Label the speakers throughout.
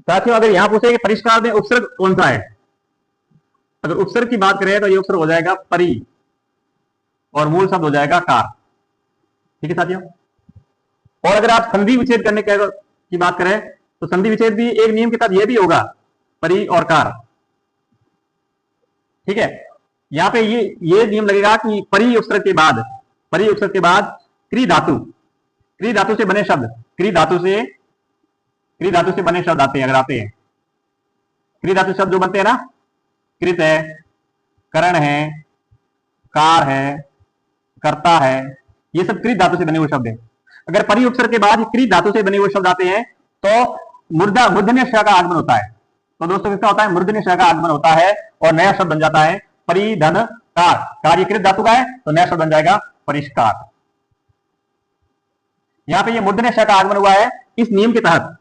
Speaker 1: साथियों अगर यहां पूछे कि परिष्कार में उपसर्ग कौन सा है, अगर उपसर्ग की बात करें तो ये उपसर्ग हो जाएगा परि और मूल शब्द हो जाएगा कार। ठीक है साथियों। और अगर आप संधि विच्छेद करने की बात करें तो संधि विच्छेद भी एक नियम के तहत ये भी होगा, परि और कार। ठीक है। यहां पे ये नियम लगेगा कि परि उपसर्ग के बाद, परि उपसर्ग के बाद क्री धातु, क्री धातु से बने शब्द, क्री धातु से बने शब्द आते हैं, अगर आते हैं क्री धातु शब्द जो बनते हैं ना, कृत है, करण है, कार है, कर्ता है, ये सब कृत धातु से बने हुए शब्द हैं। अगर परि उपसर्ग के बाद कृत धातु से बने हुए शब्द आते हैं तो मूर्धन्य श का आगमन होता है। तो दोस्तों किसका होता है, मूर्धन्य श का आगमन होता है और नया शब्द बन जाता है परिधन कार। कार्य कृत धातु का है तो नया शब्द बन जाएगा परिष्कार। यहां पे ये मूर्धन्य श का आगमन हुआ है इस नियम के तहत,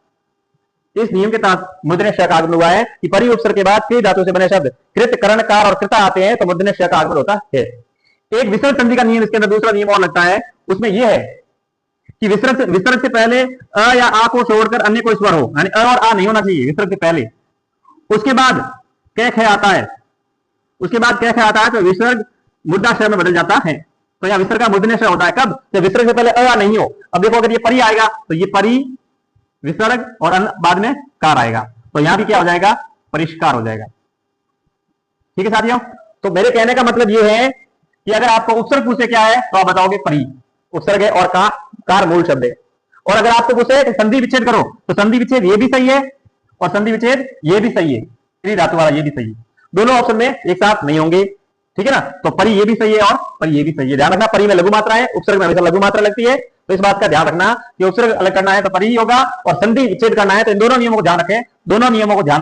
Speaker 1: इस नियम के तहत मूर्धन्य श का आगमन हुआ है कि परि उपसर्ग के बाद कृत धातु से बने शब्द कृत, करण, कार और कृता आते हैं तो मूर्धन्य श का आगमन होता है। एक विसर्ग संधि का नियम इसके अंदर दूसरा नियम और लगता है, उसमें यह है कि विसर्ग से पहले अ या आ को छोड़कर अन्य कोई स्वर हो, यानी अ और आ नहीं होना चाहिए विसर्ग से पहले। उसके बाद कै ख आता है, उसके बाद कै ख आता है तो विसर्ग मूर्धाक्षर में बदल जाता है। तो यह विसर्ग का मूर्धन्य श होता है कब, जब विसर्ग से पहले अ नहीं हो। अब देखो अगर ये परि आएगा तो ये परि विसर्ग और बाद में कार आएगा तो यहां भी क्या हो जाएगा, परिष्कार हो जाएगा। ठीक है साथियों। तो मेरे कहने का मतलब ये है कि अगर आपको उपसर्ग पूछे क्या है तो आप बताओगे परि उपसर्ग है और कार मूल शब्द है। और अगर आपको पूछे कि संधि विच्छेद करो तो संधि विच्छेद ये भी सही है और संधि विच्छेद ये भी सही है, क्री धातु वाला ये भी सही है। दोनों ऑप्शन में एक साथ नहीं होंगे। ठीक है ना। तो परि ये भी सही है और परि ये भी सही है। ध्यान रखना परि में लघु मात्रा है, उपसर्ग में हमेशा लघु मात्रा लगती है। तो इस बात का ध्यान रखना कि उपसर्ग अलग करना है तो परि ही होगा और संधि विच्छेद करना है तो इन दोनों नियमों को ध्यान रखें, दोनों नियमों को ध्यान